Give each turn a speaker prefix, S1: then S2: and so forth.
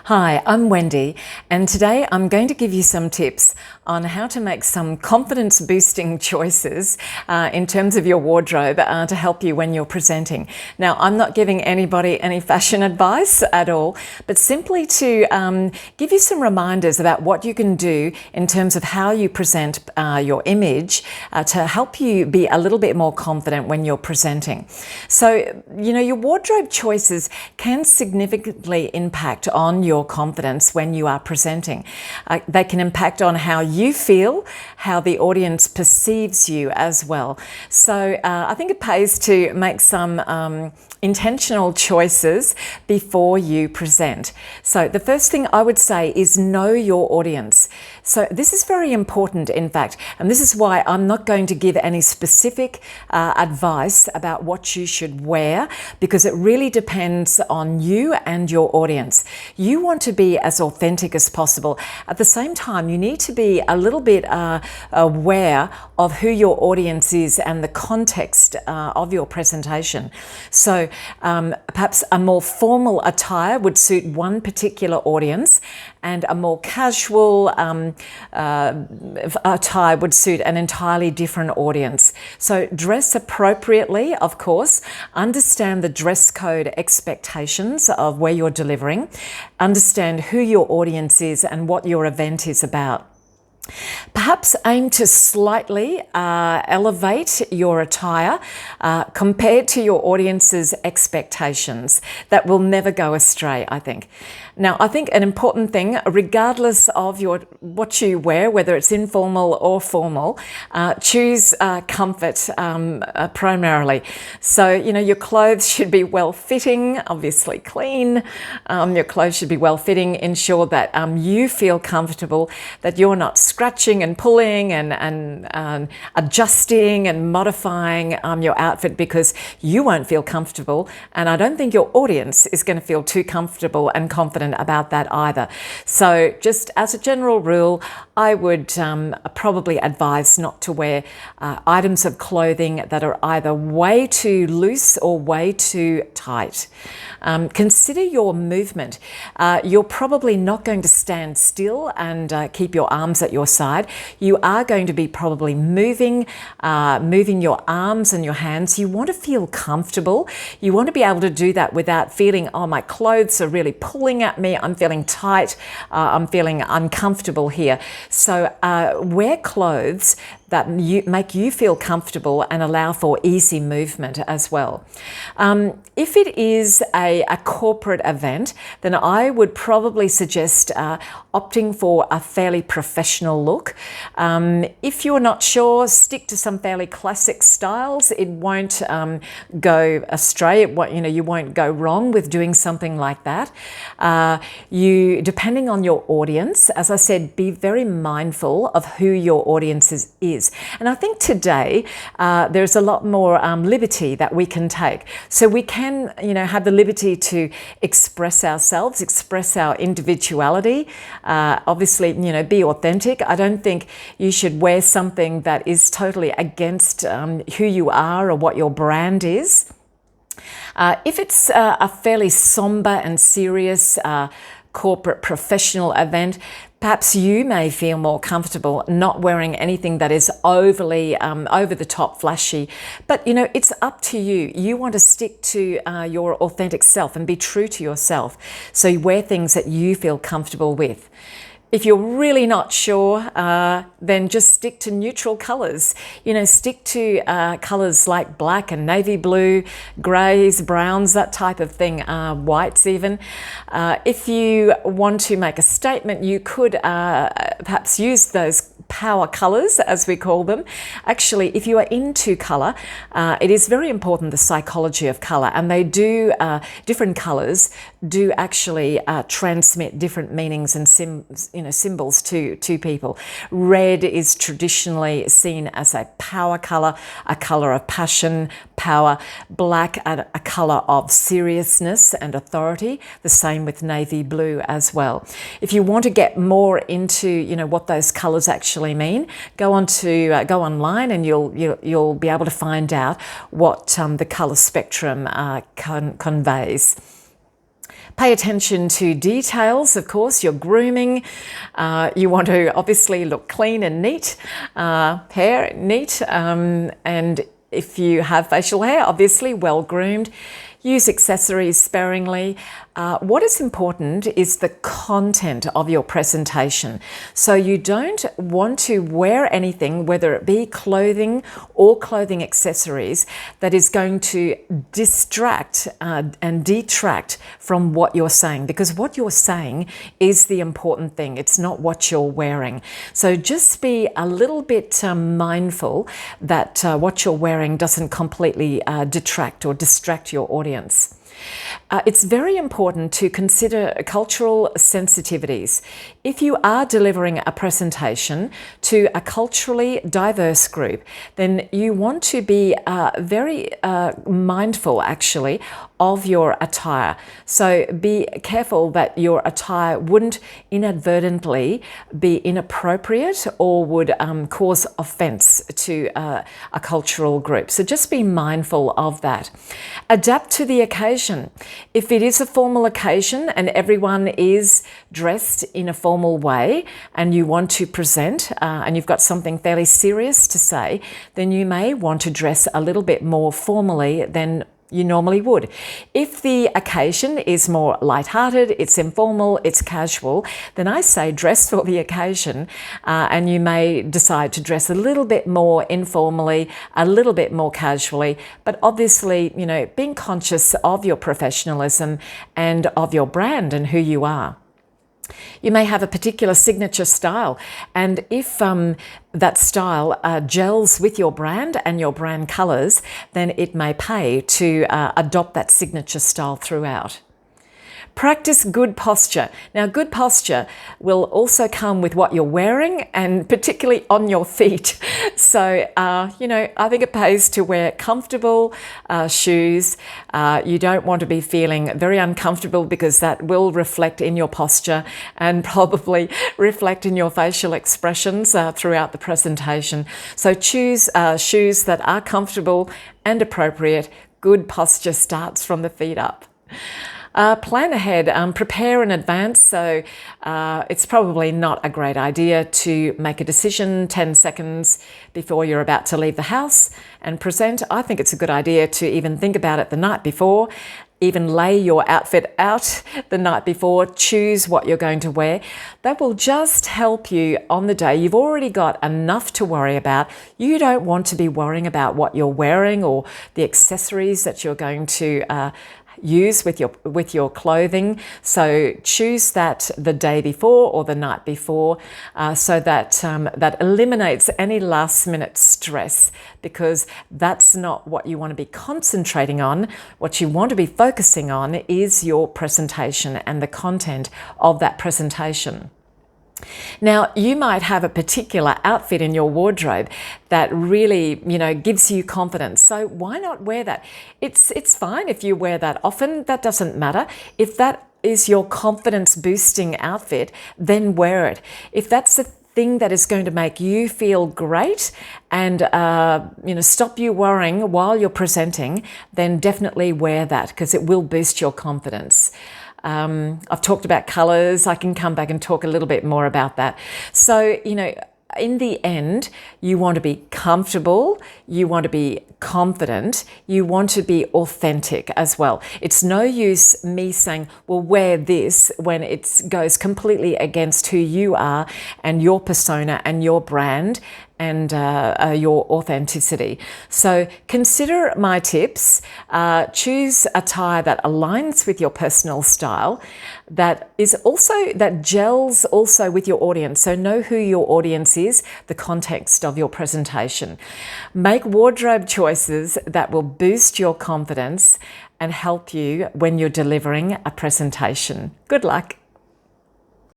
S1: Hi, I'm Wendy, and today I'm going to give you some tips on how to make some confidence boosting choices in terms of your wardrobe to help you when you're presenting. Now, I'm not giving anybody any fashion advice at all, but simply to give you some reminders about what you can do in terms of how you present your image to help you be a little bit more confident when you're presenting. So, your wardrobe choices can significantly impact on your confidence when you are presenting. They can impact on how you feel, how the audience perceives you as well. So I think it pays to make some intentional choices before you present. So the first thing I would say is know your audience. So this is very important, in fact, and this is why I'm not going to give any specific advice about what you should wear, because it really depends on you and your audience. You want to be as authentic as possible. At the same time, you need to be a little bit aware of who your audience is and the context of your presentation. So perhaps a more formal attire would suit one particular audience, and a more casual attire would suit an entirely different audience. So dress appropriately, of course. Understand the dress code expectations of where you're delivering. Understand who your audience is and what your event is about. Perhaps aim to slightly elevate your attire compared to your audience's expectations. That will never go astray, I think. Now, I think an important thing, regardless of what you wear, whether it's informal or formal, choose comfort primarily. So, your clothes should be well-fitting, obviously clean. Your clothes should be well-fitting. Ensure that you feel comfortable, that you're not scratching and pulling and adjusting and modifying your outfit because you won't feel comfortable. And I don't think your audience is going to feel too comfortable and confident about that either. So just as a general rule, I would probably advise not to wear items of clothing that are either way too loose or way too tight. Consider your movement. You're probably not going to stand still and keep your arms at your side. You are going to be probably moving your arms and your hands. You want to feel comfortable. You want to be able to do that without feeling, oh, my clothes are really pulling at me. I'm feeling tight. I'm feeling uncomfortable here. So wear clothes that make you feel comfortable and allow for easy movement as well. If it is a corporate event, then I would probably suggest opting for a fairly professional look. If you're not sure, stick to some fairly classic styles. It won't go astray. You won't go wrong with doing something like that. Depending on your audience, as I said, be very mindful of who your audience is. And I think today there's a lot more liberty that we can take. So we can, have the liberty to express ourselves, express our individuality. Obviously, be authentic. I don't think you should wear something that is totally against who you are or what your brand is. If it's a fairly somber and serious corporate professional event, perhaps you may feel more comfortable not wearing anything that is overly over the top flashy. But it's up to you. You want to stick to your authentic self and be true to yourself. So you wear things that you feel comfortable with. If you're really not sure, then just stick to neutral colours. Stick to colours like black and navy blue, greys, browns, that type of thing, whites even. If you want to make a statement, you could perhaps use those power colours, as we call them. Actually, if you are into colour, it is very important, the psychology of colour, and they do, different colours do actually transmit different meanings and symbols to people. Red is traditionally seen as a power colour, a colour of passion, power. Black, a colour of seriousness and authority. The same with navy blue as well. If you want to get more into what those colours actually mean, go online and you'll be able to find out what the colour spectrum conveys. Pay attention to details, of course, your grooming. You want to obviously look clean and neat, hair neat, and if you have facial hair, obviously well groomed. Use accessories sparingly. What is important is the content of your presentation. So you don't want to wear anything, whether it be clothing or clothing accessories, that is going to distract and detract from what you're saying, because what you're saying is the important thing. It's not what you're wearing. So just be a little bit mindful that what you're wearing doesn't completely detract or distract your audience. It's very important to consider cultural sensitivities. If you are delivering a presentation to a culturally diverse group, then you want to be very mindful, actually, of your attire. So be careful that your attire wouldn't inadvertently be inappropriate or would cause offense to a cultural group. So just be mindful of that. Adapt to the occasion. If it is a formal occasion and everyone is dressed in a formal way and you want to present and you've got something fairly serious to say, then you may want to dress a little bit more formally than you normally would. If the occasion is more lighthearted, it's informal, it's casual, then I say dress for the occasion, and you may decide to dress a little bit more informally, a little bit more casually, but obviously, you know, being conscious of your professionalism and of your brand and who you are. You may have a particular signature style, and if that style gels with your brand and your brand colours, then it may pay to adopt that signature style throughout. Practice good posture. Now, good posture will also come with what you're wearing and particularly on your feet. So, you know, I think it pays to wear comfortable shoes. You don't want to be feeling very uncomfortable because that will reflect in your posture and probably reflect in your facial expressions throughout the presentation. So choose shoes that are comfortable and appropriate. Good posture starts from the feet up. Plan ahead, prepare in advance. So it's probably not a great idea to make a decision 10 seconds before you're about to leave the house and present. I think it's a good idea to even think about it the night before, even lay your outfit out the night before, choose what you're going to wear. That will just help you on the day. You've already got enough to worry about. You don't want to be worrying about what you're wearing or the accessories that you're going to use with your clothing. So choose that the day before or the night before, so that that eliminates any last minute stress, because that's not what you want to be concentrating on. What you want to be focusing on is your presentation and the content of that presentation. Now, you might have a particular outfit in your wardrobe that really, you know, gives you confidence. So why not wear that? It's fine if you wear that often. That doesn't matter. If that is your confidence boosting outfit, then wear it. If that's the thing that is going to make you feel great and you know, stop you worrying while you're presenting, then definitely wear that, because it will boost your confidence. I've talked about colours. I can come back and talk a little bit more about that. So, you know, in the end, you want to be comfortable, you want to be confident, you want to be authentic as well. It's no use me saying, well, wear this, when it goes completely against who you are and your persona and your brand and your authenticity. So consider my tips. Choose attire that aligns with your personal style, that gels also with your audience. So know who your audience is, the context of your presentation. Make wardrobe choices that will boost your confidence and help you when you're delivering a presentation. Good luck.